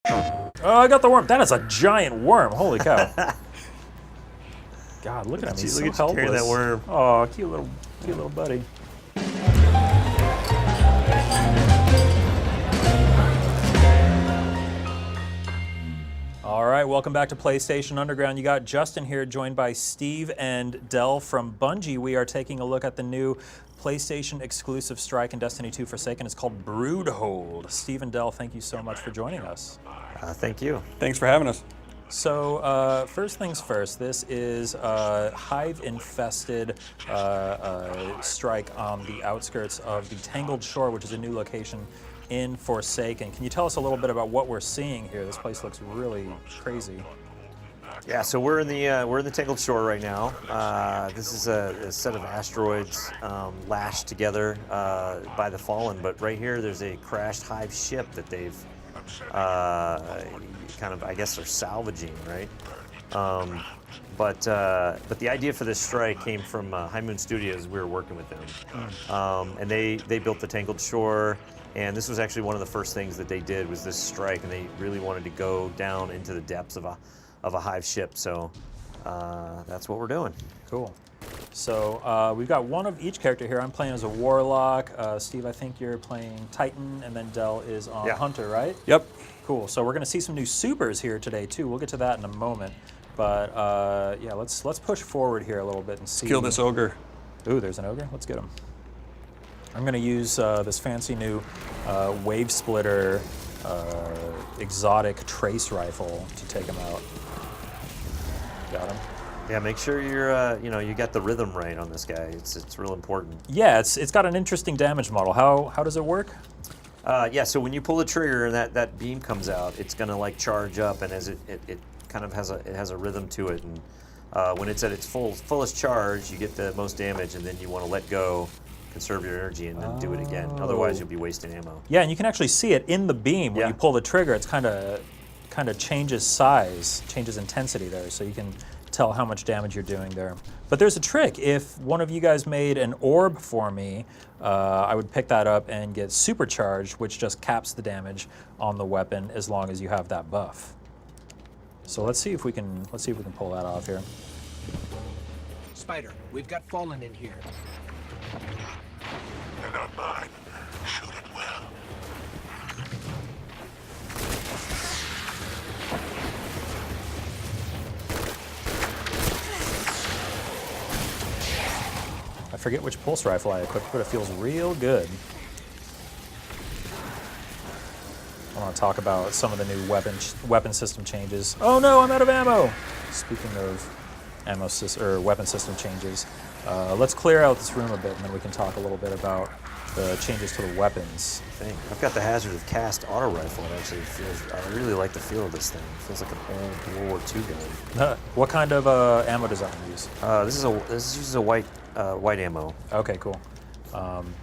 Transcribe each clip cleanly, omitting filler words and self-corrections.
Oh, I got the worm. That is a giant worm. Holy cow. God, look at him. He's so helpless. Carry that worm. Oh, cute little buddy. All right, welcome back to PlayStation Underground. You got Justin here, joined by Steve and Del from Bungie. We are taking a look at the new PlayStation exclusive strike in Destiny 2 Forsaken. It's called Broodhold. Steve and Del, thank you so much for joining us. Thank you. Thanks for having us. So first things first, this is a hive-infested strike on the outskirts of the Tangled Shore, which is a new location in Forsaken. Can you tell us a little bit about what we're seeing here? This place looks really crazy. Yeah, so we're in the Tangled Shore right now. This is a set of asteroids lashed together by the Fallen, but right here there's a crashed hive ship that they've kind of, I guess they're salvaging, right? But the idea for this strike came from High Moon Studios. We were working with them, and they built the Tangled Shore, and this was actually one of the first things that they did was this strike, and they really wanted to go down into the depths of a hive ship. So that's what we're doing. Cool. So we've got one of each character here. I'm playing as a Warlock. Steve, I think you're playing Titan, and then Del is on Hunter, right? Yep. Cool. So we're going to see some new supers here today too. We'll get to that in a moment. But yeah, let's push forward here a little bit and see. Kill this ogre. Ooh, there's an ogre. Let's get him. I'm going to use this fancy new wave splitter exotic trace rifle to take him out. Got him. Yeah, make sure you're you got the rhythm right on this guy. It's real important. Yeah, it's got an interesting damage model. How does it work? Yeah, so when you pull the trigger and that beam comes out, it's gonna like charge up, and as it kind of has a rhythm to it, and when it's at its fullest charge, you get the most damage, and then you want to let go, conserve your energy, and then do it again. Otherwise, you'll be wasting ammo. Yeah, and you can actually see it in the beam when you pull the trigger. It's kind of changes size, changes intensity there, so you can tell how much damage you're doing there. But there's a trick. If one of you guys made an orb for me, I would pick that up and get supercharged, which just caps the damage on the weapon as long as you have that buff. So let's see if we can pull that off here. Spider, we've got Fallen in here. They're not mine. Shoot it well. I forget which pulse rifle I equipped, but it feels real good. I want to talk about some of the new weapon system changes. Oh no, I'm out of ammo! Speaking of weapon system changes, let's clear out this room a bit, and then we can talk a little bit about the changes to the weapons. I've got the Hazard of Cast auto rifle. It actually feels. I really like the feel of this thing. It feels like an old World War II gun. What kind of ammo design do you use? This uses a white ammo. Okay, cool.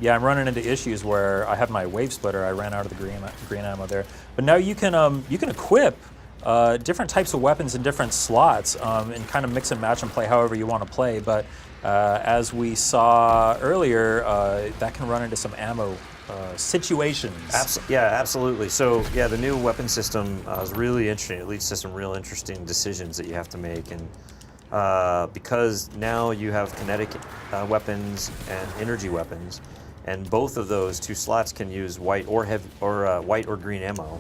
Yeah, I'm running into issues where I have my wave splitter. I ran out of the green ammo there, but now you can equip different types of weapons in different slots and kind of mix and match and play however you want to play. But as we saw earlier, that can run into some ammo situations. Yeah, absolutely. So yeah, the new weapon system is really interesting. It leads to some real interesting decisions that you have to make, and because now you have kinetic weapons and energy weapons, and both of those two slots can use white or white or green ammo.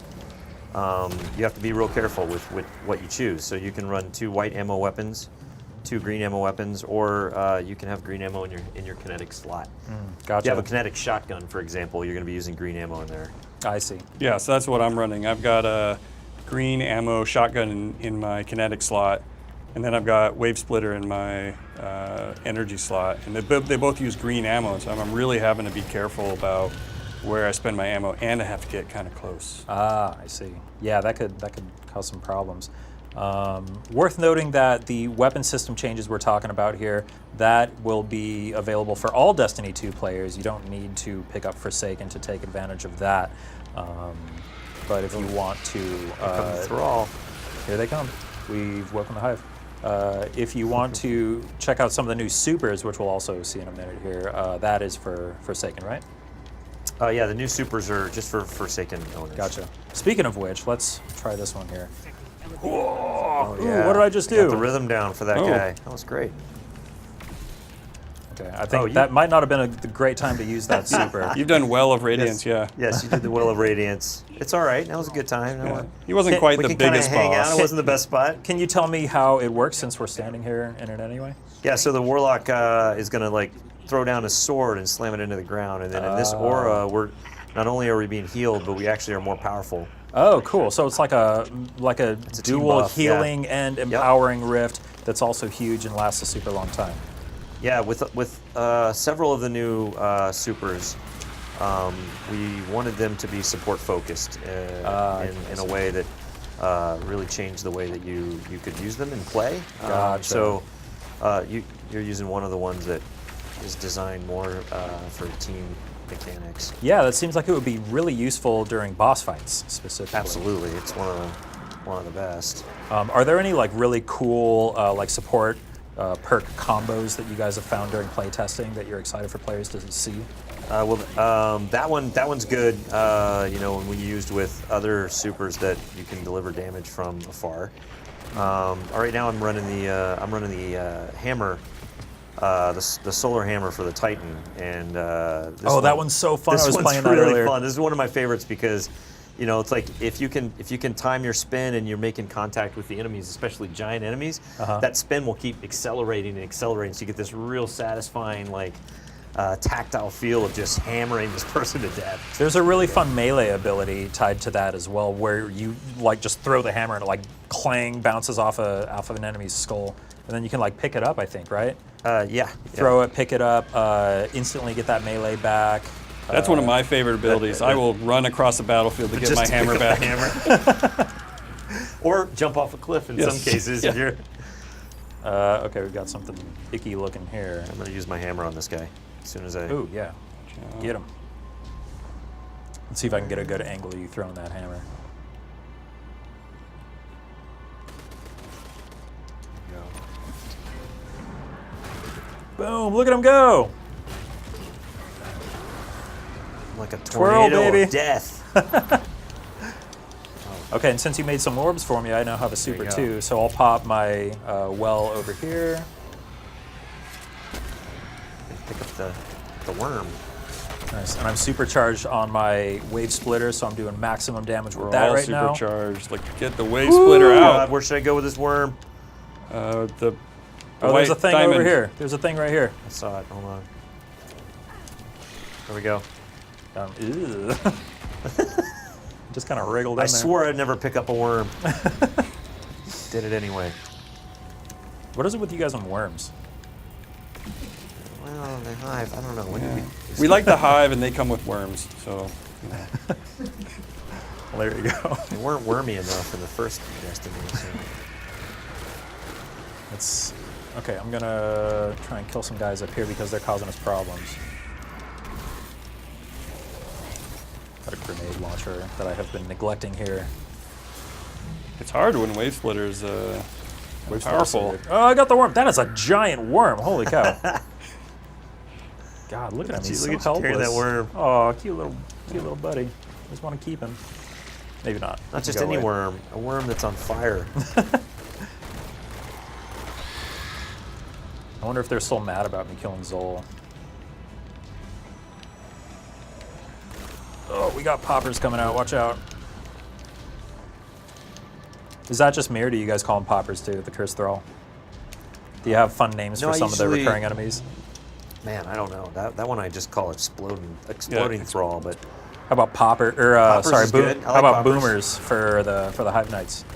You have to be real careful with what you choose. So you can run 2 white ammo weapons, 2 green ammo weapons, or you can have green ammo in your kinetic slot. Gotcha. If you have a kinetic shotgun, for example, you're going to be using green ammo in there. I see. Yeah, so that's what I'm running. I've got a green ammo shotgun in my kinetic slot, and then I've got wave splitter in my energy slot, and they both use green ammo, so I'm really having to be careful about where I spend my ammo, and I have to get kind of close. Ah, I see. Yeah, that could cause some problems. Worth noting that the weapon system changes we're talking about here, that will be available for all Destiny 2 players. You don't need to pick up Forsaken to take advantage of that. But if you want to... Thrall. Here they come. We've woken the hive. If you want to check out some of the new supers, which we'll also see in a minute here, that is for Forsaken, right? Yeah, the new supers are just for Forsaken owners. Gotcha. Speaking of which, let's try this one here. Oh, Ooh, what did I just do? Got the rhythm down for that guy. That was great. Okay, I think that might not have been a great time to use that super. You've done Well of Radiance, yeah. Yes, you did the Will of Radiance. It's all right. That was a good time. Yeah. He wasn't quite the biggest hang boss. out. It wasn't the best spot. Can you tell me how it works since we're standing here in it anyway? Yeah, so the Warlock is going to like throw down his sword and slam it into the ground. And then in this aura, we're not only are we being healed, but we actually are more powerful. Oh, cool. So it's like a It's a team dual buff, healing and empowering rift that's also huge and lasts a super long time. Yeah, with several of the new supers, we wanted them to be support focused in a way that really changed the way that you could use them and play. Gotcha. So you're using one of the ones that is designed more for team mechanics. Yeah, that seems like it would be really useful during boss fights specifically. Absolutely, it's one of the best. Are there any like really cool like support perk combos that you guys have found during playtesting that you're excited for players to see? That one's good. You know, when we used with other supers that you can deliver damage from afar. Right now I'm running the hammer, the solar hammer for the Titan, and that one's so fun. I was playing that really earlier. fun. This is one of my favorites because, you know, it's like if you can time your spin and you're making contact with the enemies, especially giant enemies, that spin will keep accelerating and accelerating. So you get this real satisfying tactile feel of just hammering this person to death. There's a really fun melee ability tied to that as well, where you like just throw the hammer and it like clang bounces off of an enemy's skull, and then you can like pick it up. I think, right? Yeah. Throw it, pick it up, instantly get that melee back. That's one of my favorite abilities. I will run across the battlefield to get my hammer back. Or jump off a cliff in some cases if you're... Okay, we've got something icky looking here. I'm going to use my hammer on this guy as soon as I... Ooh, yeah. Get him. Let's see if I can get a good angle of you throwing that hammer. Boom, look at him go! Like a Twirl, tornado baby. of death. Okay, and since you made some orbs for me, I now have a super go. too, so I'll pop my well over here. Pick up the worm. Nice, and I'm supercharged on my wave splitter, so I'm doing maximum damage with We're that all right now. supercharged. Like, get the wave splitter out. God, where should I go with this worm? The Oh, there's a thing diamond. over here. There's a thing right here. I saw it. Hold on. There we go. Ew. Just kind of wriggled in I there. swore I'd never pick up a worm. Did it anyway. What is it with you guys on worms? Well, the hive. I don't know. When did We like the hive, and they come with worms. So Well, there you go. They weren't wormy enough in the first Destiny. So. It's okay. I'm gonna try and kill some guys up here because they're causing us problems. Got a grenade launcher that I have been neglecting here. it's hard when wave splitters powerful. Oh, I got the worm. That is a giant worm. Holy cow! God, look at him. He's so Look at you carrying helpless. that worm. Oh, cute little buddy. Just want to keep him. Maybe not. He Not can just go any away. worm. A worm that's on fire. I wonder if they're still mad about me killing Zol. Oh, we got poppers coming out. Watch out. Is that just me, or do you guys call them poppers too, the Curse Thrall? Do you have fun names No, for I some of the usually- recurring enemies? Man, I don't know. That one I just call exploding thrall, but How about popper? Or Poppers sorry, is good. I how like about poppers. boomers for the Hive Knights?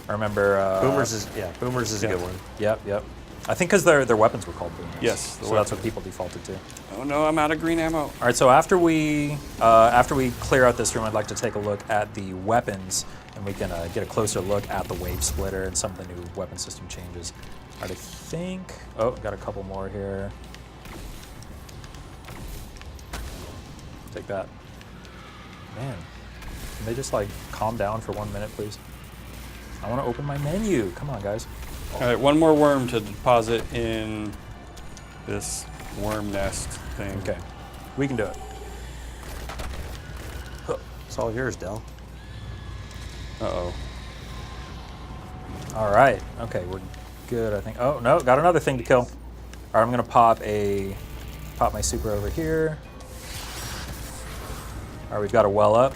I remember boomers is a good one. Yep. I think because their weapons were called boomers. Yes, the so that's what weapons. people defaulted to. Oh no, I'm out of green ammo. All right, so after we clear out this room, I'd like to take a look at the weapons, and we can get a closer look at the wave splitter and some of the new weapon system changes. All right, I think. Oh, got a couple more here. Take that. Man, can they just like calm down for 1 minute, please? I want to open my menu. Come on, guys. All right, one more worm to deposit in this worm nest thing. Okay, we can do it. It's all yours, Del. Uh-oh. All right. Okay, we're good, I think. Oh, no, got another thing to kill. All right, I'm going to pop my super over here. All right, we've got a well up.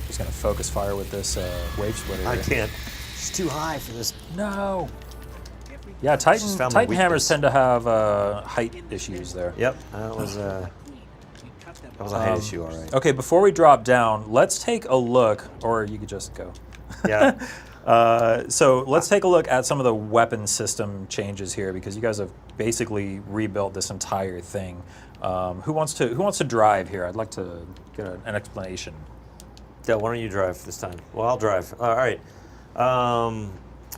Just going to focus fire with this wave splitter I here. can't. It's too high for this. No. Yeah, Just found my Titan hammers weakness. tend to have height issues there. Yep, that was a height issue, all right. Okay, before we drop down, let's take a look, or you could just go. Yeah. So let's take a look at some of the weapon system changes here, because you guys have basically rebuilt this entire thing. Who wants to drive here? I'd like to get an explanation. Del, why don't you drive this time? Well, I'll drive. All right.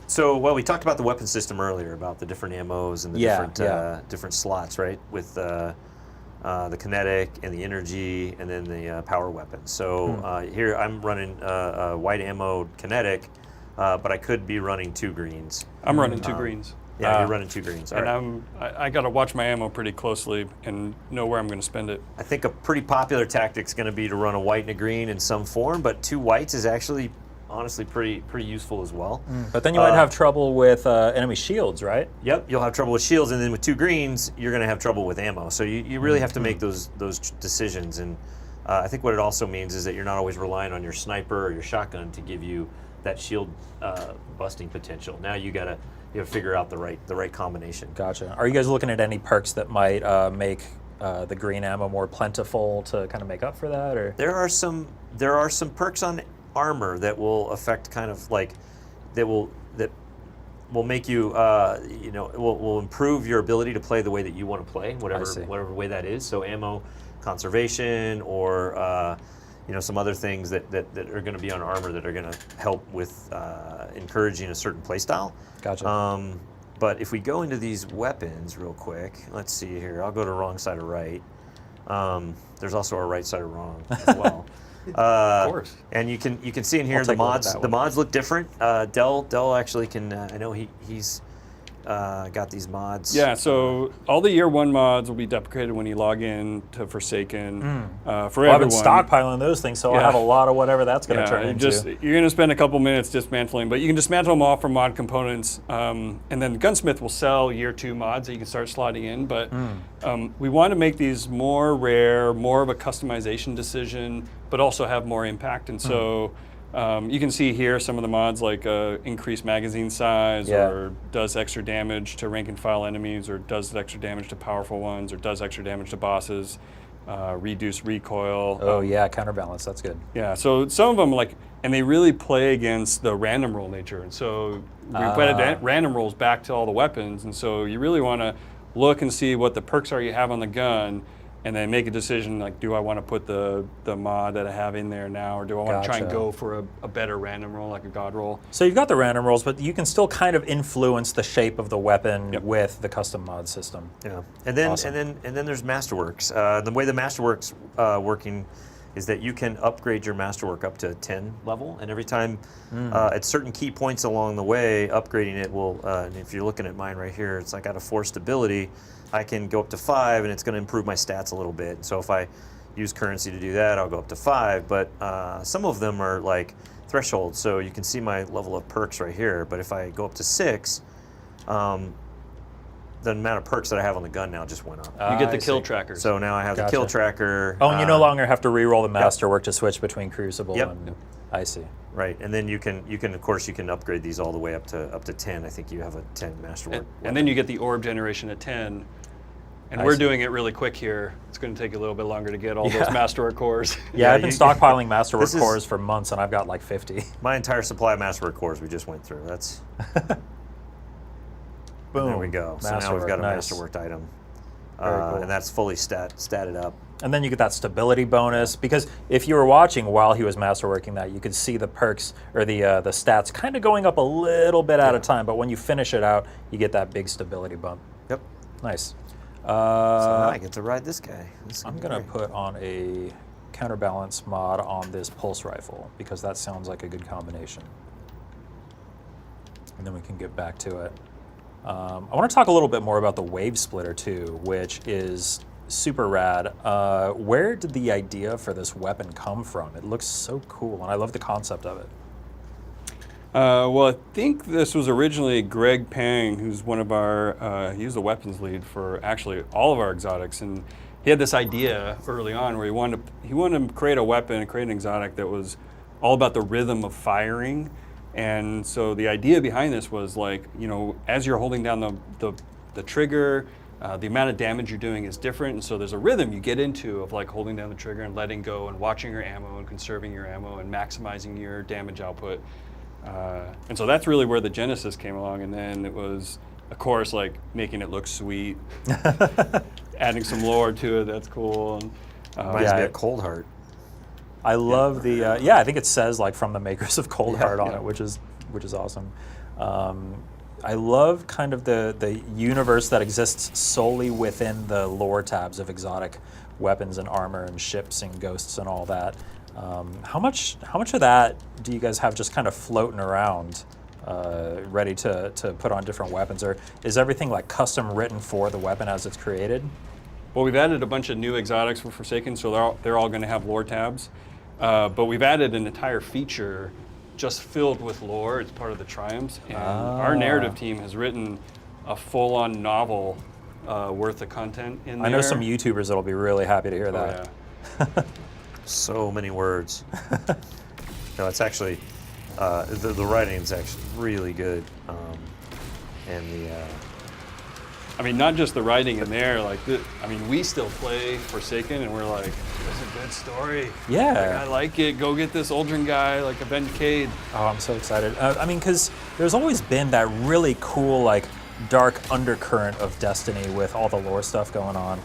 So, we talked about the weapon system earlier, about the different ammos and the different slots, right? With the kinetic and the energy, and then the power weapon. So here I'm running a white ammo kinetic, but I could be running 2 greens. I'm running 2 greens. Yeah, you're running 2 greens. All And right. I got to watch my ammo pretty closely and know where I'm going to spend it. I think a pretty popular tactic is going to be to run a white and a green in some form, but 2 whites is actually honestly pretty useful as well. But then you might have trouble with enemy shields, right? Yep, you'll have trouble with shields, and then with 2 greens, you're going to have trouble with ammo. So you really have to make those decisions. And I think what it also means is that you're not always relying on your sniper or your shotgun to give you that shield busting potential. Now you got to figure out the right combination. Gotcha. Are you guys looking at any perks that might make the green ammo more plentiful to kind of make up for that, or? There are some perks on armor that will affect kind of like that will make you will improve your ability to play the way that you want to play, whatever way that is. So ammo conservation, or some other things that are going to be on armor that are going to help with encouraging a certain play style. Gotcha. But if we go into these weapons real quick, let's see here. I'll go to wrong side of right. There's also a right side of wrong as well. Of course. And you can see in here I'll the take a look at mods. that The one. mods look different. Dell actually can. I know he's got these mods. Yeah, so all the year 1 mods will be deprecated when you log in to Forsaken. For Well, I've everyone. been stockpiling those things, so I'll Yeah. have a lot of whatever that's going to turn into. You're going to spend a couple minutes dismantling, but you can dismantle them off from mod components, and then the Gunsmith will sell year 2 mods that you can start slotting in. But we want to make these more rare, more of a customization decision, but also have more impact. And so you can see here some of the mods like increased magazine size, or does extra damage to rank and file enemies, or does extra damage to powerful ones, or does extra damage to bosses, reduce recoil. Oh yeah, counterbalance. That's good. Yeah, so some of them and they really play against the random roll nature. And so we put random rolls back to all the weapons. And so you really want to look and see what the perks are you have on the gun, and then make a decision like, do I want to put the mod that I have in there now, or do I want to try and Gotcha. go for a better random roll, like a god roll? So you've got the random rolls, but you can still kind of influence the shape of the weapon with the custom mod system. Yeah, and then Awesome. and then there's Masterworks. The way the Masterworks working is that you can upgrade your Masterwork up to 10 level, and every time at certain key points along the way, upgrading it will. And if you're looking at mine right here, it's like out of 4 stability, I can go up to 5, and it's going to improve my stats a little bit. So if I use currency to do that, I'll go up to 5. But some of them are like thresholds, so you can see my level of perks right here. But if I go up to 6, the amount of perks that I have on the gun now just went up. You get the I kill see. trackers. So now I have the kill Gotcha. tracker. Oh, and you no longer have to re-roll the Masterwork to switch between Crucible Yep. and... I see. Right, and then you can of course you can upgrade these all the way up to 10. I think you have a 10 Masterwork. And then you get the orb generation at 10. And I we're see. doing it really quick here. It's going to take a little bit longer to get all those Masterwork cores. Yeah, I've been you- stockpiling Masterwork this is- cores for months, and I've got like 50. My entire supply of Masterwork cores we just went through. That's Boom. there we go. So now we've got a nice. Masterwork item, Very cool. and that's fully statted up. And then you get that stability bonus, because if you were watching while he was masterworking that, you could see the perks or the stats kind of going up a little bit at a time. But when you finish it out, you get that big stability bump. Yep. Nice. So now I get to ride this guy. I'm gonna put on a counterbalance mod on this pulse rifle, because that sounds like a good combination. And then we can get back to it. I want to talk a little bit more about the wave splitter too, which is super rad. Where did the idea for this weapon come from? It looks so cool, and I love the concept of it. Well, I think this was originally Greg Pang, who's one of our, he was the weapons lead for actually all of our exotics, and he had this idea early on where he wanted to create a weapon, create an exotic that was all about the rhythm of firing. And so the idea behind this was like, you know, as you're holding down the trigger, the amount of damage you're doing is different, and so there's a rhythm you get into of like holding down the trigger and letting go and watching your ammo and conserving your ammo and maximizing your damage output. And so that's really where the genesis came along, and then it was, of course, like making it look sweet, adding some lore to it. That's cool. And, Reminds me of Cold Heart. I love the I think it says like from the makers of Cold Heart on it, which is awesome. I love kind of the universe that exists solely within the lore tabs of exotic weapons and armor and ships and ghosts and all that. How much of that do you guys have just kind of floating around, ready to put on different weapons, or is everything like custom written for the weapon as it's created? Well, we've added a bunch of new exotics for Forsaken, so they're all going to have lore tabs. But we've added an entire feature just filled with lore. It's part of the Triumphs. And our narrative team has written a full-on novel worth of content in there. I know some YouTubers that'll be really happy to hear that. Yeah. So many words. No, it's actually, the writing is actually really good. And I mean, not just the writing in there. Like, we still play Forsaken, and we're like, "This is a good story. Yeah, like, I like it. Go get this Uldren guy, like Avenge Cade." Oh, I'm so excited. Because there's always been that really cool, like, dark undercurrent of Destiny with all the lore stuff going on.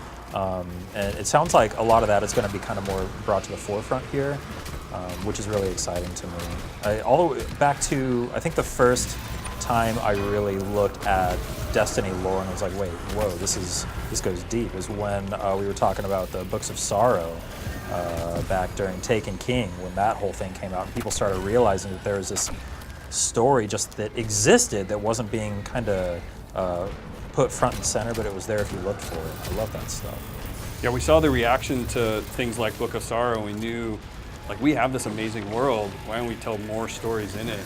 And it sounds like a lot of that is going to be kind of more brought to the forefront here, which is really exciting to me. All the way back to, I think the first time I really looked at Destiny lore and I was like, wait, whoa, this goes deep, is when we were talking about the Books of Sorrow back during Taken King, when that whole thing came out and people started realizing that there was this story just that existed that wasn't being kind of put front and center, but it was there if you looked for it. I love that stuff. Yeah, we saw the reaction to things like Book of Sorrow, and we knew, like, we have this amazing world. Why don't we tell more stories in it?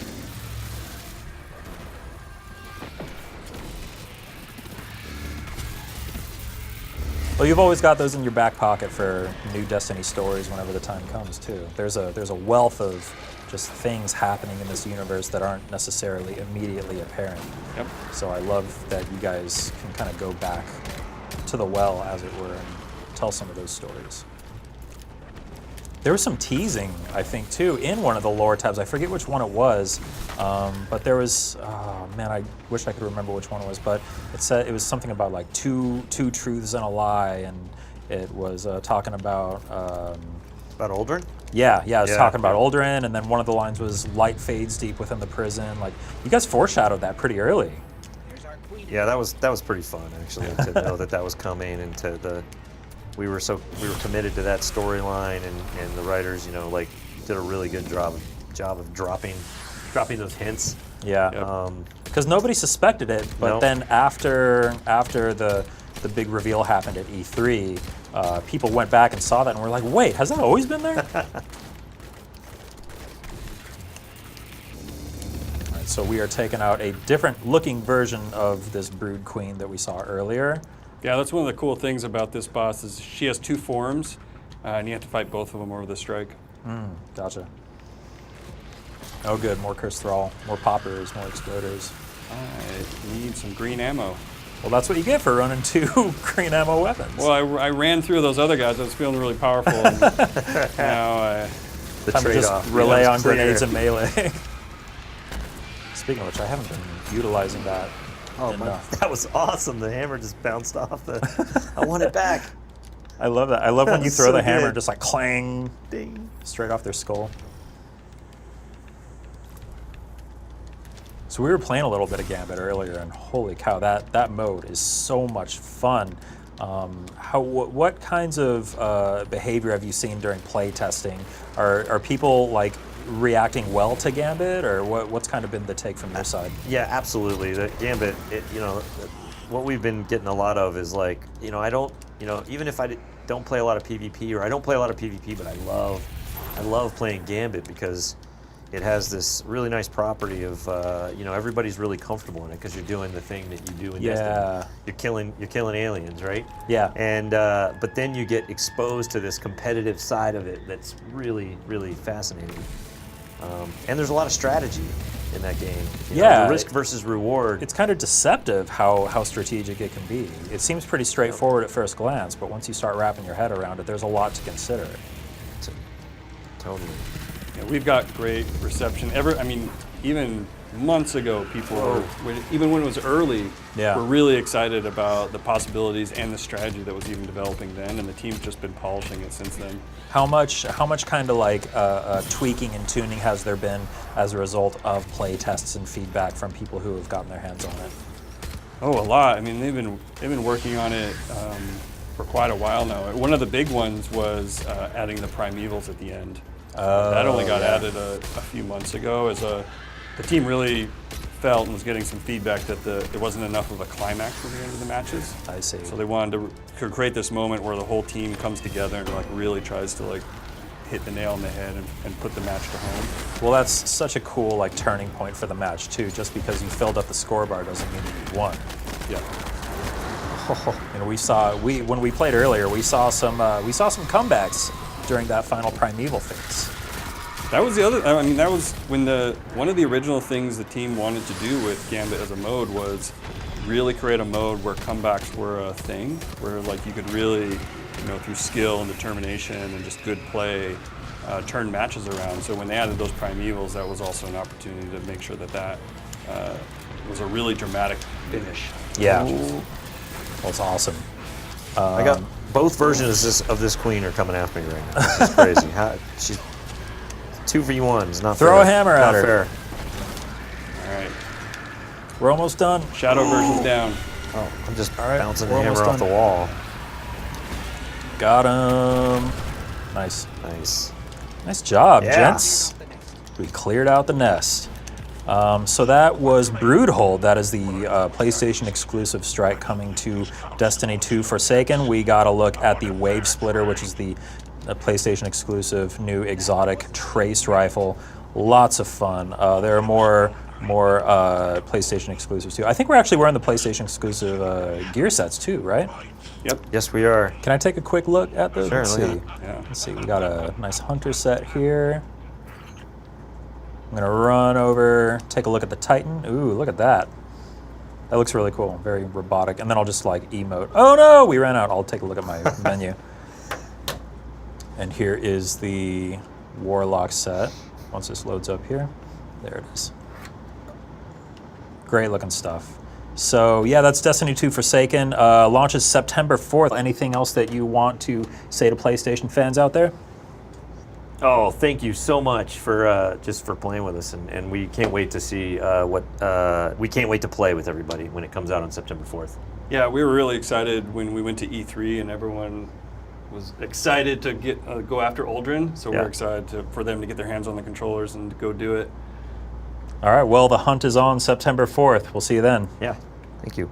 Well, you've always got those in your back pocket for new Destiny stories whenever the time comes, too. There's a wealth of just things happening in this universe that aren't necessarily immediately apparent. Yep. So I love that you guys can kind of go back to the well, as it were, and tell some of those stories. There was some teasing, I think, too, in one of the lore tabs. I forget which one it was, but there was, oh man, I wish I could remember which one it was, but it said it was something about like two truths and a lie, and it was talking about... about Uldren? Yeah, it was talking about Uldren, and then one of the lines was light fades deep within the prison. Like, you guys foreshadowed that pretty early. Yeah, that was pretty fun, actually, to know that was coming, and we were committed to that storyline, and the writers, like, did a really good job of dropping those hints. Yeah. Because nobody suspected it, but then after the big reveal happened at E3, people went back and saw that and were like, wait, has that always been there? All right, so we are taking out a different looking version of this Brood Queen that we saw earlier. Yeah, that's one of the cool things about this boss is she has two forms, and you have to fight both of them over the strike. Gotcha. Oh good, more Curse Thrall, more poppers, more exploders. I need some green ammo. Well, that's what you get for running two green ammo weapons. Well, I ran through those other guys. I was feeling really powerful. And now The time to trade-off. just rely Yeah, on it's clear. grenades and melee. Speaking of which, I haven't been utilizing that enough. That was awesome. The hammer just bounced off I want it back. I love that. I love when you That's throw so the hammer good. just like clang Ding. straight off their skull. So we were playing a little bit of Gambit earlier, and holy cow, that mode is so much fun. What kinds of behavior have you seen during play testing? Are people like reacting well to Gambit, or what's kind of been the take from your side? Yeah, absolutely. The Gambit, what we've been getting a lot of is like, I don't, even if I don't play a lot of PvP, or I don't play a lot of PvP, but I love playing Gambit because it has this really nice property of, everybody's really comfortable in it because you're doing the thing that you do in Destiny. You're killing aliens, right? Yeah. And but then you get exposed to this competitive side of it that's really, really fascinating. And there's a lot of strategy in that game. The risk versus reward. It's kind of deceptive how strategic it can be. It seems pretty straightforward at first glance, but once you start wrapping your head around it, there's a lot to consider. Totally. Yeah, we've got great reception. Even months ago, people, even when it was early, were really excited about the possibilities and the strategy that was even developing then, and the team's just been polishing it since then. How much kind of like tweaking and tuning has there been as a result of play tests and feedback from people who have gotten their hands on it? Oh, a lot. I mean, they've been working on it for quite a while now. One of the big ones was adding the primevals at the end. That only got added a few months ago, as the team really felt and was getting some feedback that there wasn't enough of a climax at the end of the matches. I see. So they wanted to create this moment where the whole team comes together and like really tries to like hit the nail on the head and put the match to home. Well, that's such a cool like turning point for the match too. Just because you filled up the score bar doesn't mean you won. Yeah. And when we played earlier, we saw some comebacks during that final primeval phase. That was the other. I mean, that was when one of the original things the team wanted to do with Gambit as a mode was really create a mode where comebacks were a thing, where like you could really, through skill and determination and just good play, turn matches around. So when they added those primevals, that was also an opportunity to make sure that was a really dramatic finish. Yeah. Well, it's awesome. I got both versions of this queen are coming after me right now. This is crazy. She's 2v1s, not Throw fair. a hammer at her. Fair. All right. We're almost done. Shadow version's down. Oh, I'm just right, bouncing the we're hammer almost off the wall. Got him. Nice. Nice. Nice job, Yeah. gents. We cleared out the nest. So that was Broodhold. That is the PlayStation exclusive strike coming to Destiny 2 Forsaken. We got a look at the Wave Splitter, which is the PlayStation exclusive new exotic trace rifle. Lots of fun. There are more PlayStation exclusives too. I think we're actually wearing the PlayStation exclusive gear sets too, right? Yep. Yes, we are. Can I take a quick look at those? Sure, Let's look see. at it. Yeah. Let's see. We got a nice hunter set here. I'm gonna run over, take a look at the Titan. Ooh, look at that. That looks really cool. Very robotic. And then I'll just like emote. Oh no, we ran out. I'll take a look at my menu. And here is the Warlock set. Once this loads up here, there it is. Great looking stuff. So yeah, that's Destiny 2 Forsaken. Launches September 4th. Anything else that you want to say to PlayStation fans out there? Oh, thank you so much for just for playing with us, and we can't wait to see we can't wait to play with everybody when it comes out on September 4th. Yeah, we were really excited when we went to E3 and everyone was excited to go after Aldrin. So we're excited for them to get their hands on the controllers and go do it. All right, well, the hunt is on September 4th. We'll see you then. Yeah, thank you.